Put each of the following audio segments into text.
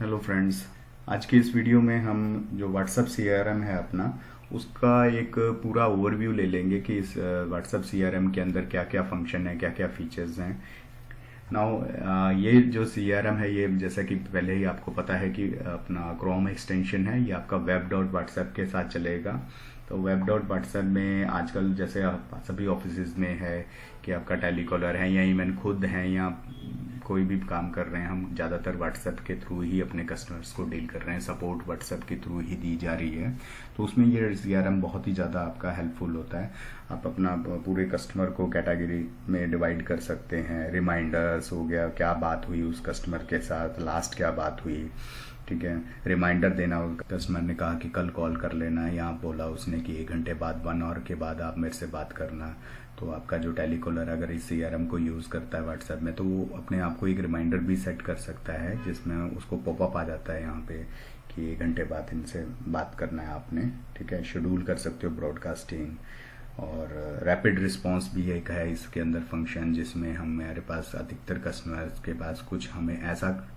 Hello friends. आज की इस वीडियो में हम जो व्हाट्सएप सीआरएम है अपना, उसका एक पूरा ओवरव्यू ले लेंगे कि इस व्हाट्सएप सीआरएम के अंदर क्या क्या फंक्शन है, क्या क्या फीचर्स हैं। नाउ ये जो सीआरएम है, ये जैसा कि पहले ही आपको पता है कि अपना क्रोम एक्सटेंशन है। ये आपका वेब डॉट व्हाट्सएप के साथ चलेगा। तो वेब डॉट व्हाट्सएप में आजकल जैसे सभी ऑफिस में है कि आपका टेलीकॉलर है या इवन खुद है या कोई भी काम कर रहे हैं, हम ज़्यादातर व्हाट्सएप के थ्रू ही अपने कस्टमर्स को डील कर रहे हैं, सपोर्ट व्हाट्सएप के थ्रू ही दी जा रही है। तो उसमें ये सीआरएम बहुत ही ज़्यादा आपका हेल्पफुल होता है। आप अपना पूरे कस्टमर को कैटेगरी में डिवाइड कर सकते हैं। रिमाइंडर्स हो गया, क्या बात हुई उस कस्टमर के साथ, लास्ट क्या बात हुई, ठीक है। रिमाइंडर देना, कस्टमर ने कहा कि कल कॉल कर लेना, या बोला उसने कि 1 घंटे बाद 1 आवर के बाद आप मेरे से बात करना। तो आपका जो टेलीकॉलर अगर इस सीआरएम को यूज़ करता है व्हाट्सएप में, तो वो अपने आप को एक रिमाइंडर भी सेट कर सकता है जिसमें उसको पॉपअप आ जाता है यहाँ पे कि 1 घंटे बाद इनसे बात करना है आपने, ठीक है। शेड्यूल कर सकते हो ब्रॉडकास्टिंग। और रैपिड रिस्पांस भी एक है इसके अंदर फंक्शन, जिसमें हमारे पास अधिकतर कस्टमर्स के पास कुछ हमें ऐसा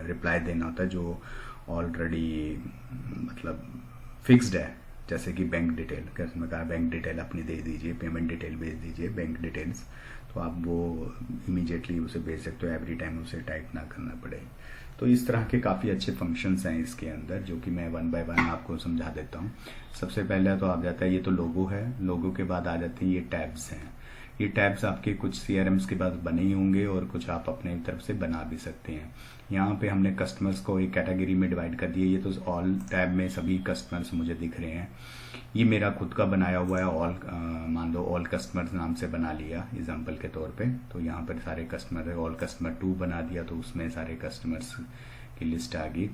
रिप्लाई देना होता है जो ऑलरेडी मतलब फिक्स्ड है, जैसे कि बैंक डिटेल, कस्टमर का बैंक डिटेल अपनी दे दीजिए, पेमेंट डिटेल भेज दीजिए, बैंक डिटेल्स। तो आप वो इमीडिएटली उसे भेज सकते हो, एवरी टाइम उसे टाइप ना करना पड़े। तो इस तरह के काफ़ी अच्छे फंक्शंस हैं इसके अंदर, जो कि मैं 1 बाय 1 आपको समझा देता हूँ। सबसे पहले तो आ जाता है, ये तो लोगो है। लोगो के बाद आ जाते हैं ये टैब्स हैं। ये टैब्स आपके कुछ सीआरएम्स के बाद बने ही होंगे और कुछ आप अपने तरफ से बना भी सकते हैं। यहाँ पे हमने कस्टमर्स को एक कैटेगरी में डिवाइड कर दिया। ये तो ऑल टैब में सभी कस्टमर्स मुझे दिख रहे हैं। ये मेरा खुद का बनाया हुआ है, ऑल मान लो ऑल कस्टमर्स नाम से बना लिया एग्जाम्पल के तौर पे। तो यहाँ पर सारे कस्टमर है, ऑल कस्टमर 2 बना दिया, तो उसमें सारे कस्टमर्स की लिस्ट आ गई।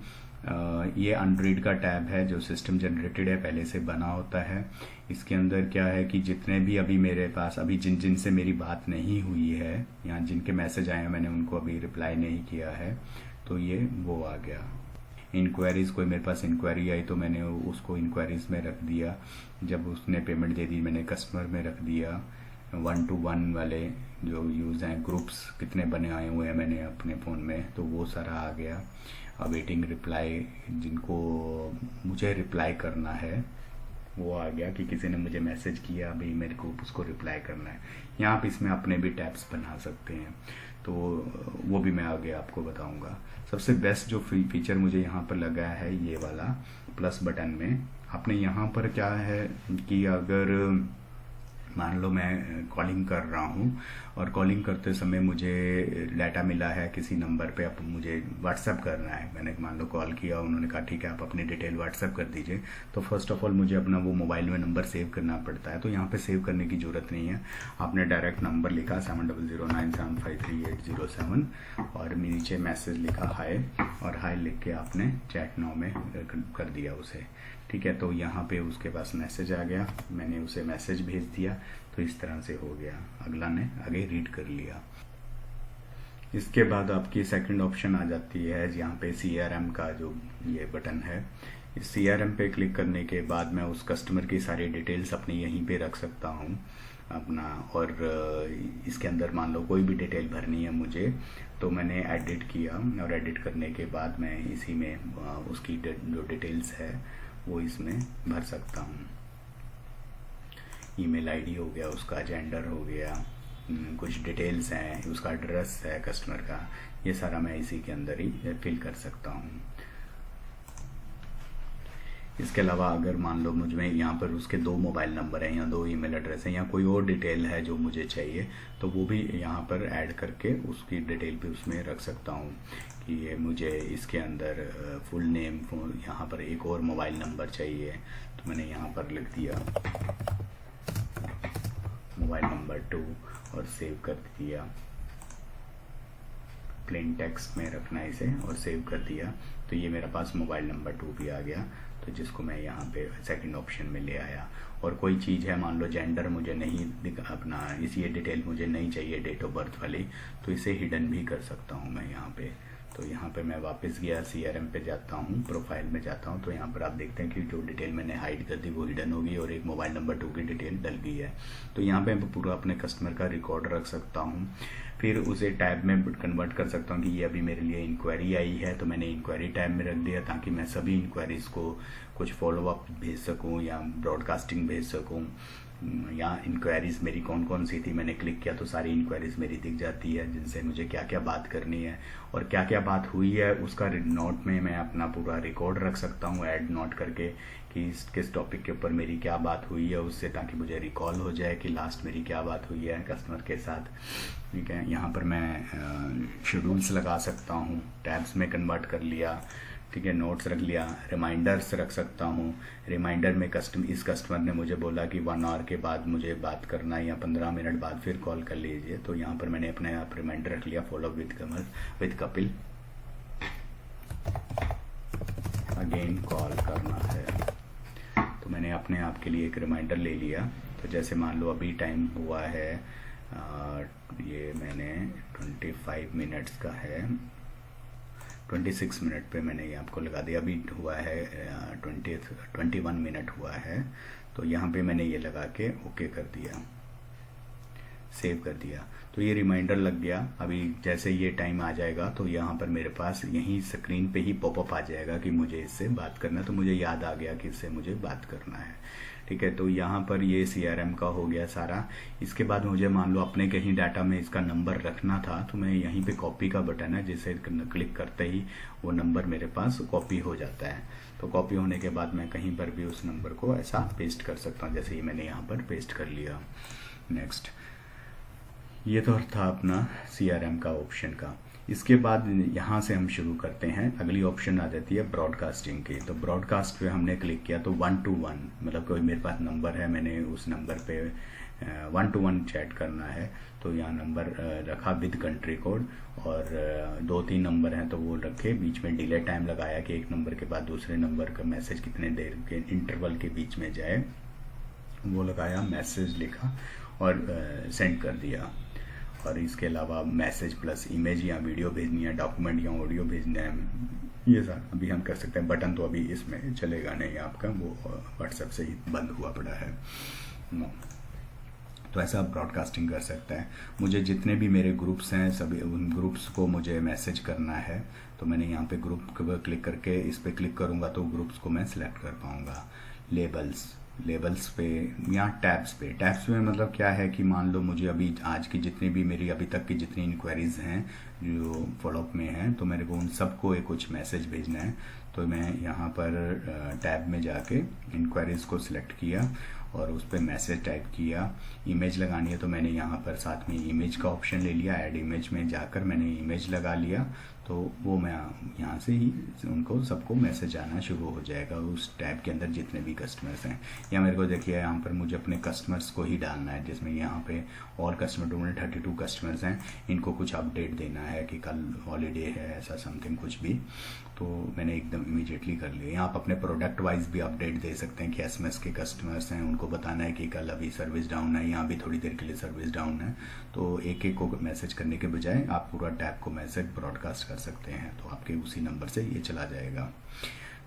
ये एंड्रॉइड का टैब है जो सिस्टम जनरेटेड है, पहले से बना होता है। इसके अंदर क्या है कि जितने भी अभी मेरे पास अभी जिन से मेरी बात नहीं हुई है या जिनके मैसेज आए हैं मैंने उनको अभी रिप्लाई नहीं किया है, तो ये वो आ गया। इंक्वायरीज, कोई मेरे पास इंक्वायरी आई तो मैंने उसको इंक्वायरीज में रख दिया। जब उसने पेमेंट दे दी मैंने कस्टमर में रख दिया। 1 to 1 वाले जो यूज़ हैं, ग्रुप्स कितने बने आए हुए हैं मैंने अपने फ़ोन में, तो वो सारा आ गया। अवेटिंग रिप्लाई, जिनको मुझे रिप्लाई करना है वो आ गया कि किसी ने मुझे मैसेज किया, अभी मेरे को उसको रिप्लाई करना है। यहाँ आप इसमें अपने भी टैब्स बना सकते हैं, तो वो भी मैं आगे आपको बताऊंगा। सबसे बेस्ट जो फीचर मुझे यहाँ पर लगा है ये वाला प्लस बटन में। आपने यहाँ पर क्या है कि अगर मान लो मैं कॉलिंग कर रहा हूँ और कॉलिंग करते समय मुझे डाटा मिला है किसी नंबर पे, अब मुझे व्हाट्सएप करना है। मैंने मान लो कॉल किया, उन्होंने कहा ठीक है आप अपनी डिटेल व्हाट्सएप कर दीजिए। तो फर्स्ट ऑफ ऑल मुझे अपना वो मोबाइल में नंबर सेव करना पड़ता है। तो यहाँ पे सेव करने की ज़रूरत नहीं है। आपने डायरेक्ट नंबर लिखा 7009753807 और नीचे मैसेज लिखा हाय, और हाय लिख के आपने चैट नाउ में कर दिया उसे, ठीक है। तो यहाँ पे उसके पास मैसेज आ गया, मैंने उसे मैसेज भेज दिया, तो इस तरह से हो गया। अगला ने आगे रीड कर लिया। इसके बाद आपकी सेकंड ऑप्शन आ जाती है यहाँ पे सीआरएम का जो ये बटन है। इस सीआरएम पे क्लिक करने के बाद मैं उस कस्टमर की सारी डिटेल्स अपनी यहीं पे रख सकता हूँ अपना। और इसके अंदर मान लो कोई भी डिटेल भरनी है मुझे, तो मैंने एडिट किया और एडिट करने के बाद मैं इसी में उसकी जो डिटेल्स है वो इसमें भर सकता हूँ। ईमेल आईडी हो गया, उसका जेंडर हो गया, कुछ डिटेल्स हैं, उसका एड्रेस है कस्टमर का, ये सारा मैं इसी के अंदर ही फिल कर सकता हूँ। इसके अलावा अगर मान लो मुझ में यहाँ पर उसके 2 मोबाइल नंबर हैं या 2 ईमेल एड्रेस हैं या कोई और डिटेल है जो मुझे चाहिए, तो वो भी यहाँ पर ऐड करके उसकी डिटेल भी उसमें रख सकता हूँ कि ये मुझे इसके अंदर फुल नेम, यहाँ पर एक और मोबाइल नंबर चाहिए, तो मैंने यहाँ पर लिख दिया मोबाइल नंबर 2 और सेव कर दिया। प्लेन टेक्स्ट में रखना इसे और सेव कर दिया, तो ये मेरे पास मोबाइल नंबर 2 भी आ गया, तो जिसको मैं यहाँ पे सेकंड ऑप्शन में ले आया। और कोई चीज़ है, मान लो जेंडर मुझे नहीं अपना इस ये डिटेल मुझे नहीं चाहिए डेट ऑफ बर्थ वाली, तो इसे हिडन भी कर सकता हूँ मैं यहाँ पे। तो यहाँ पे मैं वापस गया, CRM पे जाता हूँ, प्रोफाइल में जाता हूँ, तो यहाँ पर आप देखते हैं कि जो डिटेल मैंने हाइड कर दी वो हिडन होगी और एक मोबाइल नंबर 2 की डिटेल डल गई है। तो यहाँ पे मैं पूरा अपने कस्टमर का रिकॉर्ड रख सकता हूँ, फिर उसे टैब में कन्वर्ट कर सकता हूँ कि ये अभी मेरे लिए इंक्वायरी आई है, तो मैंने इंक्वायरी टैब में रख दिया ताकि मैं सभी इंक्वायरीज़ को कुछ फॉलोअप भेज सकूँ या ब्रॉडकास्टिंग भेज सकूँ, या इंक्वायरीज़ मेरी कौन कौन सी थी, मैंने क्लिक किया तो सारी इंक्वायरीज़ मेरी दिख जाती है जिनसे मुझे क्या क्या बात करनी है और क्या क्या बात हुई है उसका नोट में मैं अपना पूरा रिकॉर्ड रख सकता हूँ, ऐड नोट करके कि किस टॉपिक के ऊपर मेरी क्या बात हुई है उससे, ताकि मुझे रिकॉल हो जाए कि लास्ट मेरी क्या बात हुई है कस्टमर के साथ। ठीक है, यहाँ पर मैं शेड्यूल्स लगा सकता हूँ, टैब्स में कन्वर्ट कर लिया। ठीक है, नोट्स रख लिया, रिमाइंडर्स रख सकता हूँ। रिमाइंडर में इस कस्टमर ने मुझे बोला कि 1 आवर के बाद मुझे बात करना है या 15 मिनट बाद फिर कॉल कर लीजिए, तो यहाँ पर मैंने अपने आप रिमाइंडर रख लिया, follow with Kapil, again call करना है। तो मैंने अपने आप के लिए एक रिमाइंडर ले लिया। तो जैसे मान लो अभी टाइम हुआ है ये मैंने 25 मिनट्स का है, 26 मिनट पे मैंने ये आपको लगा दिया, अभी हुआ है 21 मिनट हुआ है। तो यहाँ पे मैंने ये लगा के ओके कर दिया, सेव कर दिया, तो ये रिमाइंडर लग गया। अभी जैसे ये टाइम आ जाएगा तो यहाँ पर मेरे पास यहीं स्क्रीन पे ही पॉपअप आ जाएगा कि मुझे इससे बात करना है, तो मुझे याद आ गया कि इससे मुझे बात करना है। ठीक है, तो यहाँ पर ये CRM का हो गया सारा। इसके बाद मुझे मान लो अपने कहीं डाटा में इसका नंबर रखना था, तो मैं यहीं पे कॉपी का बटन है जिसे क्लिक करते ही वो नंबर मेरे पास कॉपी हो जाता है। तो कॉपी होने के बाद मैं कहीं पर भी उस नंबर को ऐसा पेस्ट कर सकता हूँ, जैसे ही मैंने यहाँ पर पेस्ट कर लिया। नेक्स्ट, ये तो था अपना CRM का ऑप्शन का। इसके बाद यहाँ से हम शुरू करते हैं, अगली ऑप्शन आ जाती है ब्रॉडकास्टिंग की। तो ब्रॉडकास्ट पे हमने क्लिक किया तो 1 to 1, मतलब कोई मेरे पास नंबर है, मैंने उस नंबर पे 1 to 1 चैट करना है, तो यहाँ नंबर रखा विद कंट्री कोड, और 2-3 नंबर हैं तो वो रखे, बीच में डिले टाइम लगाया कि एक नंबर के बाद दूसरे नंबर का मैसेज कितने देर के इंटरवल के बीच में जाए, वो लगाया, मैसेज लिखा और सेंड कर दिया। और इसके अलावा मैसेज प्लस इमेज या वीडियो भेजनी है, डॉक्यूमेंट या ऑडियो भेजना है, ये सब अभी हम कर सकते हैं। बटन तो अभी इसमें चलेगा नहीं आपका, वो व्हाट्सएप से ही बंद हुआ पड़ा है। तो ऐसा ब्रॉडकास्टिंग कर सकता है। मुझे जितने भी मेरे ग्रुप्स हैं सभी उन ग्रुप्स को मुझे मैसेज करना है, तो मैंने यहाँ पे ग्रुप पर क्लिक करके इस पर क्लिक करूँगा तो ग्रुप्स को मैं सिलेक्ट कर पाऊँगा। लेबल्स पे या टैब्स में मतलब क्या है कि मान लो मुझे अभी आज की जितनी भी मेरी अभी तक की जितनी इंक्वायरीज हैं जो फॉलोअप में हैं, तो मेरे को उन सबको एक कुछ मैसेज भेजना है। तो मैं यहाँ पर टैब में जाके इंक्वायरीज को सिलेक्ट किया और उस पर मैसेज टाइप किया। इमेज लगानी है तो मैंने यहाँ पर साथ में इमेज का ऑप्शन ले लिया, ऐड इमेज में जाकर मैंने इमेज लगा लिया, तो वो मैं यहाँ से ही उनको सबको मैसेज आना शुरू हो जाएगा उस टैब के अंदर जितने भी कस्टमर्स हैं। या मेरे को देखिए यहाँ पर मुझे अपने कस्टमर्स को ही डालना है, जिसमें यहाँ पे और कस्टमर 32 कस्टमर्स हैं, इनको कुछ अपडेट देना है कि कल हॉलीडे है, ऐसा समथिंग कुछ भी, तो मैंने एकदम इमीडिएटली कर लिया। यहाँ आप अपने प्रोडक्ट वाइज भी अपडेट दे सकते हैं कि SMS के कस्टमर्स हैं उनको बताना है कि कल अभी सर्विस डाउन है, यहाँ भी थोड़ी देर के लिए सर्विस डाउन है, तो एक एक को मैसेज करने के बजाय आप पूरा टैब को मैसेज ब्रॉडकास्ट कर सकते हैं, तो आपके उसी नंबर से ये चला जाएगा।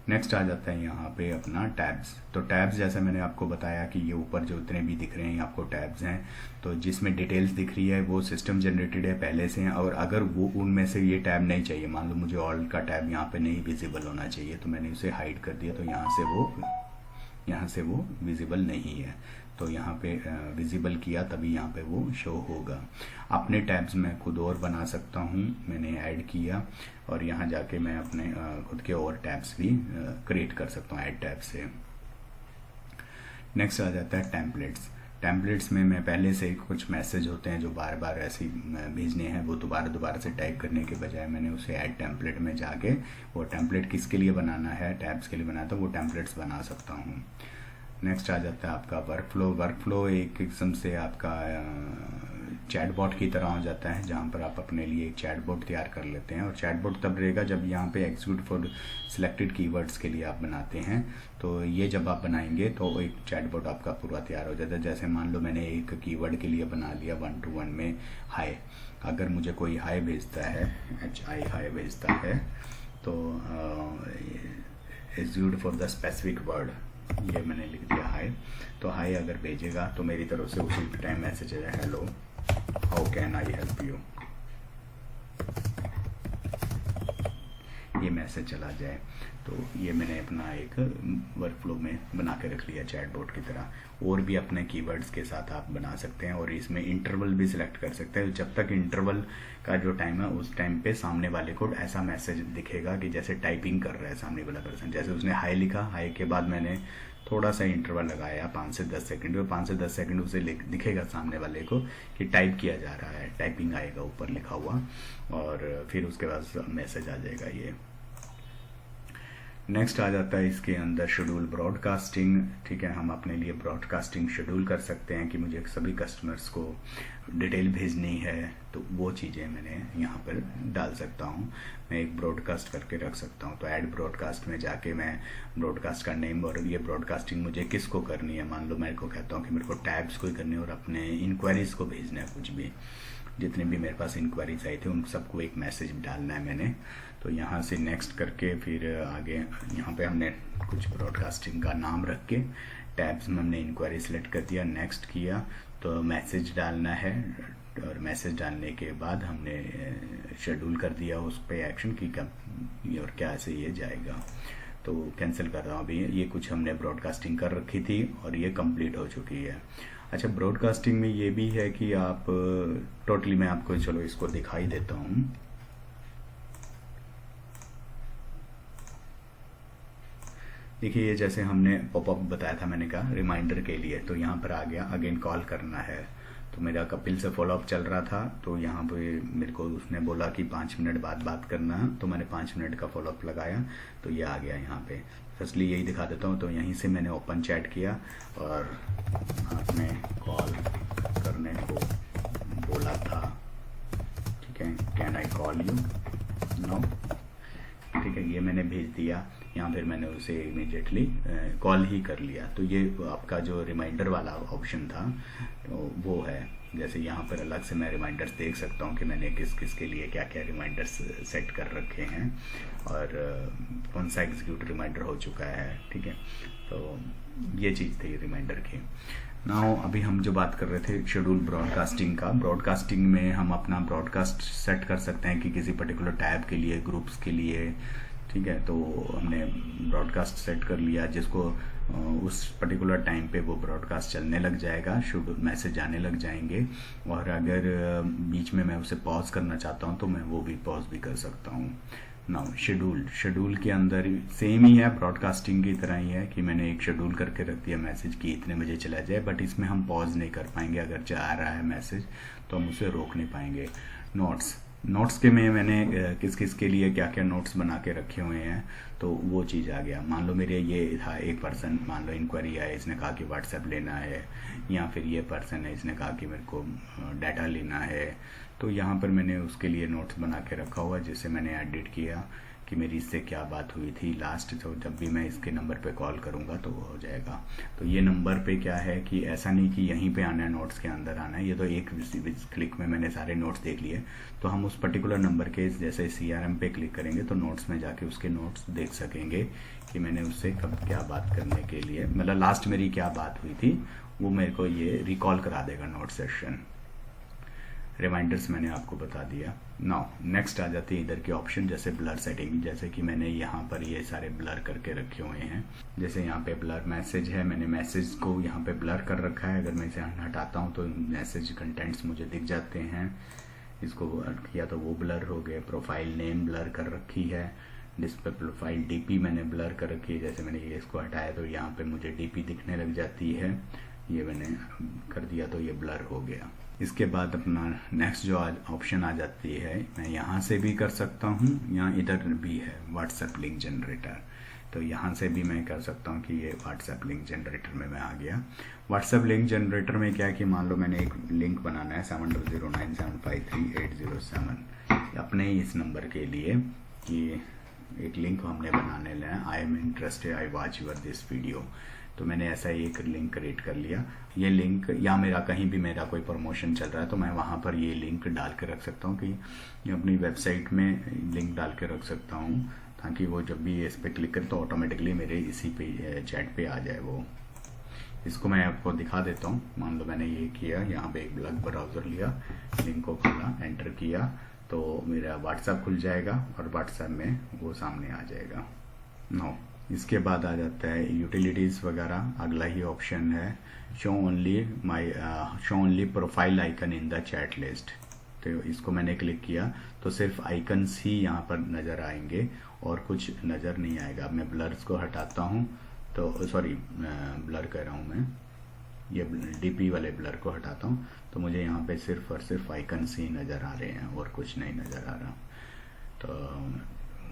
नेक्स्ट आ जाता है यहाँ पे अपना टैब्स। तो टैब्स जैसे मैंने आपको बताया कि ये ऊपर जो उतने भी दिख रहे हैं आपको टैब्स हैं, तो जिसमें डिटेल्स दिख रही है वो सिस्टम जनरेटेड है पहले से हैं, और अगर वो उनमें से ये टैब नहीं चाहिए, मान लो मुझे ऑल का टैब यहाँ पे नहीं विजिबल होना चाहिए, तो मैंने उसे हाइड कर दिया, तो यहाँ से वो विजिबल नहीं है। तो यहाँ पे विजिबल किया तभी यहाँ पे वो शो होगा। अपने टैब्स मैं खुद और बना सकता हूँ, मैंने ऐड किया और यहाँ जाके मैं अपने खुद के और टैब्स भी क्रिएट कर सकता हूँ ऐड टैब से। नेक्स्ट आ जाता है टेम्पलेट्स में मैं पहले से कुछ मैसेज होते हैं जो बार बार ऐसे भेजने हैं, वो दोबारा से टाइप करने के बजाय मैंने उसे ऐड टेम्पलेट में जाके वो टेम्पलेट किसके लिए बनाना है, टैब्स के लिए बनाना, तो वो टेम्पलेट्स बना सकता हूँ। नेक्स्ट आ जाता है आपका वर्कफ्लो एक किस्म से आपका चैटबॉट की तरह हो जाता है, जहाँ पर आप अपने लिए एक चैटबॉट तैयार कर लेते हैं। और चैटबॉट तब रहेगा जब यहाँ पे एग्जीक्यूट फॉर सिलेक्टेड कीवर्ड्स के लिए आप बनाते हैं। तो ये जब आप बनाएंगे तो एक चैटबॉट आपका पूरा तैयार हो जाता है। जैसे मान लो मैंने एक कीवर्ड के लिए बना लिया 1 to 1 में हाय। अगर मुझे कोई हाय भेजता है, HI हाय भेजता है, तो execute for the specific word, ये मैंने लिख दिया हाय। तो हाय अगर भेजेगा तो मेरी तरफ से उसी टाइम मैसेज है hello how can I help you, ये मैसेज चला जाए। तो ये मैंने अपना एक वर्कफ्लो में बना के रख लिया चैटबॉट की तरह। और भी अपने कीवर्ड्स के साथ आप बना सकते हैं और इसमें इंटरवल भी सिलेक्ट कर सकते हैं। जब तक इंटरवल का जो टाइम है उस टाइम पे सामने वाले को ऐसा मैसेज दिखेगा कि जैसे टाइपिंग कर रहा है सामने वाला पर्सन। जैसे उसने हाई लिखा, हाई के बाद मैंने थोड़ा सा इंटरवल लगाया 5 से 10 सेकंड, और 5 से 10 सेकंड उसे दिखेगा सामने वाले को कि टाइप किया जा रहा है, टाइपिंग आएगा ऊपर लिखा हुआ, और फिर उसके बाद मैसेज आ जाएगा। ये नेक्स्ट आ जाता है इसके अंदर शेड्यूल ब्रॉडकास्टिंग। ठीक है, हम अपने लिए ब्रॉडकास्टिंग शेड्यूल कर सकते हैं कि मुझे सभी कस्टमर्स को डिटेल भेजनी है, तो वो चीज़ें मैंने यहाँ पर डाल सकता हूँ। मैं एक ब्रॉडकास्ट करके रख सकता हूँ। तो ऐड ब्रॉडकास्ट में जाके मैं ब्रॉडकास्ट का नेम और ये ब्रॉडकास्टिंग मुझे किसको करनी है, मान लो मेरे को कहता हूँ कि मेरे को टैब्स को ही करनी है और अपने इंक्वायरीज को भेजना है, कुछ भी जितने भी मेरे पास इंक्वायरीज आई थी उन सबको एक मैसेज डालना है मैंने। तो यहाँ से नेक्स्ट करके फिर आगे यहाँ पे हमने कुछ ब्रॉडकास्टिंग का नाम रख के टैब्स में हमने इंक्वायरी सेलेक्ट कर दिया, नेक्स्ट किया तो मैसेज डालना है। और मैसेज डालने के बाद हमने शेड्यूल कर दिया उस पर एक्शन की कब और क्या से ये जाएगा। तो कैंसिल कर रहा हूँ अभी। ये कुछ हमने ब्रॉडकास्टिंग कर रखी थी और ये कंप्लीट हो चुकी है। अच्छा, ब्रॉडकास्टिंग में ये भी है कि आप टोटली मैं आपको चलो इसको दिखाई देता हूँ। देखिए ये जैसे हमने पॉपअप बताया था, मैंने कहा रिमाइंडर के लिए, तो यहाँ पर आ गया अगेन कॉल करना है। तो मेरा कपिल से फॉलोअप चल रहा था, तो यहाँ पे मेरे को उसने बोला कि 5 मिनट बाद बात करना है, तो मैंने 5 मिनट का फॉलोअप लगाया, तो ये आ गया यहाँ पे। फर्स्टली यही दिखा देता हूँ। तो यहीं से मैंने ओपन चैट किया और आपने कॉल करने को बोला था, ठीक है, can I call you know, ठीक है, ये मैंने भेज दिया। यहाँ फिर मैंने उसे इमीडिएटली कॉल ही कर लिया। तो ये आपका जो रिमाइंडर वाला ऑप्शन था तो वो है। जैसे यहाँ पर अलग से मैं रिमाइंडर्स देख सकता हूँ कि मैंने किस किस के लिए क्या क्या रिमाइंडर्स सेट कर रखे हैं और कौन सा एग्जीक्यूट रिमाइंडर हो चुका है। ठीक है, तो ये चीज़ थी रिमाइंडर की। नाउ अभी हम जो बात कर रहे थे शेड्यूल ब्रॉडकास्टिंग का, ब्रॉडकास्टिंग में हम अपना ब्रॉडकास्ट सेट कर सकते हैं कि किसी पर्टिकुलर टैब के लिए, ग्रुप्स के लिए। ठीक है, तो हमने ब्रॉडकास्ट सेट कर लिया जिसको उस पर्टिकुलर टाइम पे वो ब्रॉडकास्ट चलने लग जाएगा, शुड मैसेज आने लग जाएंगे। और अगर बीच में मैं उसे पॉज करना चाहता हूँ तो मैं वो भी पॉज भी कर सकता हूँ। नाउ शेड्यूल के अंदर सेम ही है, ब्रॉडकास्टिंग की तरह ही है कि मैंने एक शेड्यूल करके रख दिया मैसेज कि इतने बजे चला जाए, बट इसमें हम पॉज नहीं कर पाएंगे। अगर जा रहा है मैसेज तो हम उसे रोक नहीं पाएंगे। नोट्स के में मैंने किस किस के लिए क्या क्या नोट्स बना के रखे हुए हैं, तो वो चीज़ आ गया। मान लो मेरे ये था एक पर्सन, मान लो इंक्वायरी है, इसने कहा कि व्हाट्सएप लेना है, या फिर ये पर्सन है, इसने कहा कि मेरे को डाटा लेना है। तो यहाँ पर मैंने उसके लिए नोट्स बना के रखा हुआ, जिससे मैंने एडिट किया कि मेरी इससे क्या बात हुई थी लास्ट। तो जब भी मैं इसके नंबर पे कॉल करूँगा तो वो हो जाएगा। तो ये नंबर पे क्या है कि ऐसा नहीं कि यहीं पे आना है, नोट्स के अंदर आना है। ये तो एक क्लिक में मैंने सारे नोट्स देख लिए। तो हम उस पर्टिकुलर नंबर के जैसे CRM पे क्लिक करेंगे तो नोट्स में जाके उसके नोट्स देख सकेंगे कि मैंने उससे कब क्या बात करने के लिए, मतलब लास्ट मेरी क्या बात हुई थी, वो मेरे को ये रिकॉल करा देगा नोट सेशन। रिमाइंडर्स मैंने आपको बता दिया। नाउ नेक्स्ट आ जाती है इधर के ऑप्शन, जैसे ब्लर सेटिंग। जैसे कि मैंने यहाँ पर ये सारे ब्लर करके रखे हुए हैं। जैसे यहाँ पे ब्लर मैसेज है, मैंने मैसेज को यहाँ पे ब्लर कर रखा है। अगर मैं इसे हटाता हूँ तो मैसेज कंटेंट्स मुझे दिख जाते हैं। इसको किया तो वो ब्लर हो गए। प्रोफाइल नेम ब्लर कर रखी है। डिस्प्ले प्रोफाइल DP मैंने ब्लर कर रखी है। जैसे मैंने ये इसको हटाया तो यहाँ पे मुझे DP दिखने लग जाती है। ये मैंने कर दिया तो ये ब्लर हो गया। इसके बाद अपना नेक्स्ट जो ऑप्शन आ जाती है, मैं यहाँ से भी कर सकता हूँ, यहाँ इधर भी है व्हाट्सएप लिंक जनरेटर। तो यहाँ से भी मैं कर सकता हूँ कि ये व्हाट्सएप लिंक जनरेटर में मैं आ गया। व्हाट्सएप लिंक जनरेटर में क्या है कि मान लो मैंने एक लिंक बनाना है 7209753807 अपने इस नंबर के लिए कि एक लिंक हमने बनाने लिया, I am interested, I watch your this video. तो मैंने ऐसा एक लिंक क्रिएट कर लिया। ये लिंक या मेरा कहीं भी मेरा कोई प्रमोशन चल रहा है तो मैं वहाँ पर ये लिंक डाल के रख सकता हूँ कि अपनी वेबसाइट में लिंक डाल के रख सकता हूँ, ताकि वो जब भी इस पर क्लिक करे तो ऑटोमेटिकली मेरे इसी पे चैट पे आ जाए वो। इसको मैं आपको दिखा देता हूँ। मान लो मैंने ये किया, यहाँ पे एक ब्लॉग ब्राउज़र लिया, लिंक को खोला, एंटर किया तो मेरा व्हाट्सएप खुल जाएगा और व्हाट्सएप में वो सामने आ जाएगा। नो, इसके बाद आ जाता है यूटिलिटीज़ वगैरह। अगला ही ऑप्शन है show only profile icon in the chat list. तो इसको मैंने क्लिक किया तो सिर्फ आइकन्स ही यहाँ पर नज़र आएंगे और कुछ नज़र नहीं आएगा। मैं ब्लर्स को हटाता हूँ तो सॉरी ब्लर कर रहा हूँ मैं, ये डीपी वाले ब्लर को हटाता हूँ तो मुझे यहाँ पे सिर्फ और सिर्फ आइकन्स ही नज़र आ रहे हैं और कुछ नहीं नज़र आ रहा। तो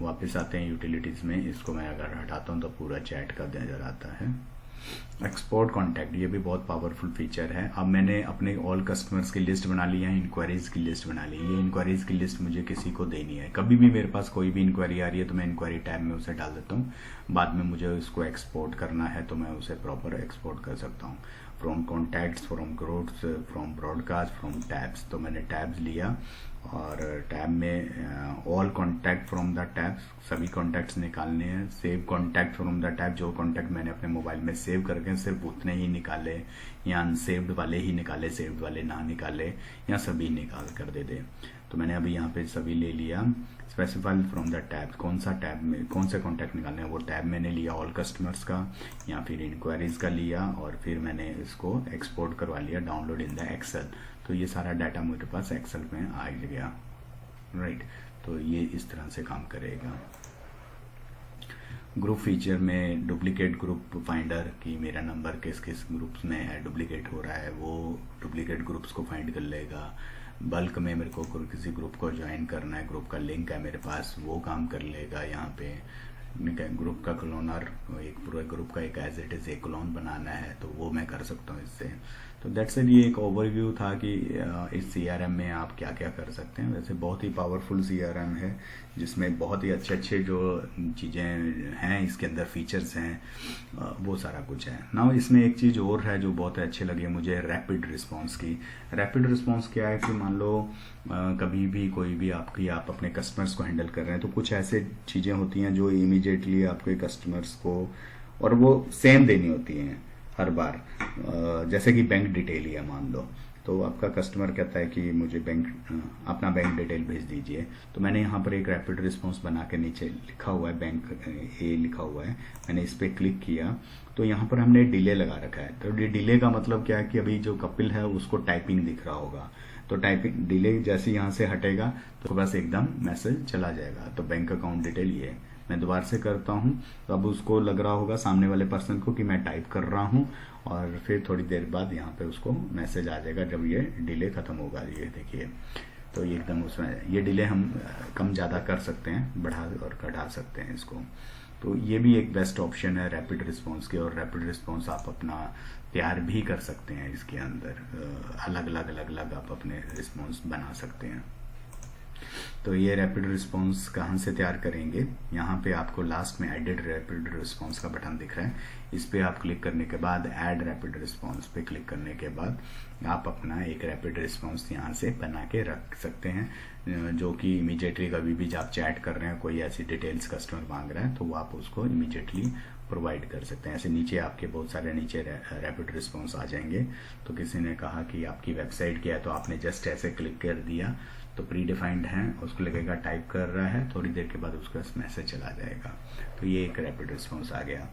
वापस आते हैं यूटिलिटीज़ में। इसको मैं अगर हटाता हूँ तो पूरा चैट का नज़र आता है। एक्सपोर्ट कॉन्टैक्ट, ये भी बहुत पावरफुल फीचर है। अब मैंने अपने ऑल कस्टमर्स की लिस्ट बना ली है, इंक्वायरीज की लिस्ट बना ली। ये इंक्वायरीज की लिस्ट मुझे किसी को देनी है। कभी भी मेरे पास कोई भी इंक्वायरी आ रही है तो मैं इंक्वायरी टैब में उसे डाल देता हूँ। बाद में मुझे उसको एक्सपोर्ट करना है तो मैं उसे प्रॉपर एक्सपोर्ट कर सकता हूँ। From contacts, from groups, from broadcast, from tabs. तो मैंने टैब्स लिया और टैब में all contact from the tab, सभी कॉन्टैक्ट्स निकालने हैं। Save contact from the tab, जो कॉन्टैक्ट मैंने अपने मोबाइल में सेव करके सिर्फ उतने ही निकाले, या अनसेव्ड वाले ही निकाले, सेव्ड वाले ना निकाले, या सभी निकाल कर दे दे। तो मैंने अभी यहाँ पे सभी ले लिया। स्पेसिफाइड फ्रॉम द टैब, कौन सा टैब में कौन से कॉन्टैक्ट निकालने हैं वो टैब मैंने लिया, ऑल कस्टमर्स का या फिर इंक्वायरीज का लिया, और फिर मैंने इसको एक्सपोर्ट करवा लिया, डाउनलोड इन द एक्सेल। तो ये सारा डाटा मेरे पास एक्सेल में आ गया, राइट। तो ये इस तरह से काम करेगा। ग्रुप फीचर में डुप्लीकेट ग्रुप फाइंडर, कि मेरा नंबर किस किस ग्रुप्स में है, डुप्लीकेट हो रहा है, वो डुप्लीकेट ग्रुप्स को फाइंड कर लेगा। बल्क में मेरे को किसी ग्रुप को ज्वाइन करना है, ग्रुप का लिंक है मेरे पास, वो काम कर लेगा। यहाँ पे ग्रुप का क्लोनर, एक पूरे ग्रुप का एक एज इट इज एक क्लोन बनाना है तो वो मैं कर सकता हूँ इससे। तो दैट्स इट, ये एक ओवरव्यू था कि इस सीआरएम में आप क्या क्या कर सकते हैं। वैसे बहुत ही पावरफुल सीआरएम है जिसमें बहुत ही अच्छे अच्छे जो चीज़ें हैं इसके अंदर फीचर्स हैं वो सारा कुछ है ना। इसमें एक चीज़ और है जो बहुत अच्छी लगी मुझे, रैपिड रिस्पॉन्स की। रैपिड रिस्पॉन्स क्या है कि मान लो कभी भी कोई भी आप अपने कस्टमर्स को हैंडल कर रहे हैं तो कुछ ऐसे चीज़ें होती हैं जो इमीडिएटली आपके कस्टमर्स को और वो सेम देनी होती हैं हर बार। जैसे कि बैंक डिटेल ही है मान लो, तो आपका कस्टमर कहता है कि मुझे अपना बैंक डिटेल भेज दीजिए। तो मैंने यहाँ पर एक रैपिड रिस्पॉन्स बना के नीचे लिखा हुआ है, बैंक ए लिखा हुआ है, मैंने इस पर क्लिक किया तो यहाँ पर हमने डिले लगा रखा है। तो डिले का मतलब क्या है कि अभी जो कपिल है उसको टाइपिंग दिख रहा होगा, तो टाइपिंग डिले जैसे यहाँ से हटेगा तो बस एकदम मैसेज चला जाएगा। तो बैंक अकाउंट डिटेल ये मैं दोबारा से करता हूँ तो अब उसको लग रहा होगा सामने वाले पर्सन को कि मैं टाइप कर रहा हूँ, और फिर थोड़ी देर बाद यहाँ पे उसको मैसेज आ जाएगा जब ये डिले खत्म होगा। ये देखिए, तो ये एकदम उसमें ये डिले हम कम ज़्यादा कर सकते हैं, बढ़ा और घटा सकते हैं इसको। तो ये भी एक बेस्ट ऑप्शन है रैपिड रिस्पॉन्स के, और रैपिड रिस्पॉन्स आप अपना तैयार भी कर सकते हैं इसके अंदर, अलग अलग आप अपने रिस्पॉन्स बना सकते हैं। तो ये रैपिड रिस्पॉन्स कहाँ से तैयार करेंगे, यहाँ पे आपको लास्ट में एडिट रैपिड रिस्पॉन्स का बटन दिख रहा है, इस पे आप क्लिक करने के बाद ऐड रैपिड रिस्पॉन्स पे क्लिक करने के बाद आप अपना एक रैपिड रिस्पॉन्स यहाँ से बना के रख सकते हैं, जो कि इमीडिएटली कभी भी जब आप चैट कर रहे हैं कोई ऐसी डिटेल्स कस्टमर मांग रहा है तो वो आप उसको इमीडिएटली प्रोवाइड कर सकते हैं। ऐसे नीचे आपके बहुत सारे नीचे रैपिड रिस्पॉन्स आ जाएंगे। तो किसी ने कहा कि आपकी वेबसाइट क्या है, तो आपने जस्ट ऐसे क्लिक कर दिया तो प्री डिफाइंड है, उसको लगेगा टाइप कर रहा है, थोड़ी देर के बाद उसका मैसेज चला जाएगा। तो ये एक रैपिड रिस्पॉन्स आ गया।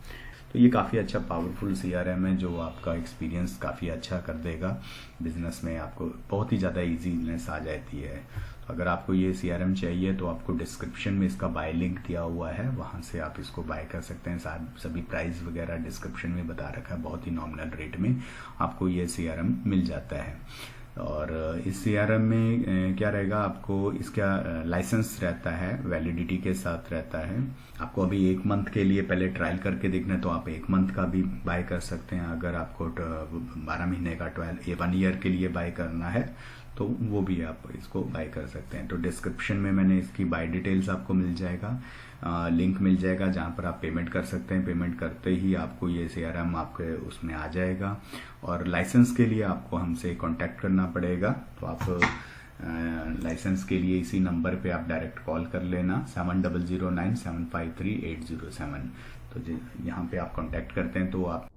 तो ये काफ़ी अच्छा पावरफुल सीआरएम है जो आपका एक्सपीरियंस काफ़ी अच्छा कर देगा बिजनेस में, आपको बहुत ही ज़्यादा ईजीनेस आ जाती है। तो अगर आपको ये सीआरएम चाहिए तो आपको डिस्क्रिप्शन में इसका बाय लिंक दिया हुआ है, वहाँ से आप इसको बाय कर सकते हैं। सभी प्राइस वगैरह डिस्क्रिप्शन में बता रखा है, बहुत ही नॉमिनल रेट में आपको ये सीआरएम मिल जाता है। और इस सीआरएम में क्या रहेगा, आपको इसका लाइसेंस रहता है, वैलिडिटी के साथ रहता है। आपको अभी 1 मंथ के लिए पहले ट्रायल करके देखना है तो आप 1 मंथ का भी बाय कर सकते हैं। अगर आपको 12 महीने का 1 ईयर के लिए बाय करना है तो वो भी आप इसको बाय कर सकते हैं। तो डिस्क्रिप्शन में मैंने इसकी बाय डिटेल्स आपको मिल जाएगा, लिंक मिल जाएगा जहां पर आप पेमेंट कर सकते हैं। पेमेंट करते ही आपको ये सीआरएम आपके उसमें आ जाएगा। और लाइसेंस के लिए आपको हमसे कांटेक्ट करना पड़ेगा, तो आप लाइसेंस के लिए इसी नंबर पे आप डायरेक्ट कॉल कर लेना 7009753807। तो यहाँ पे आप कांटेक्ट करते हैं तो आप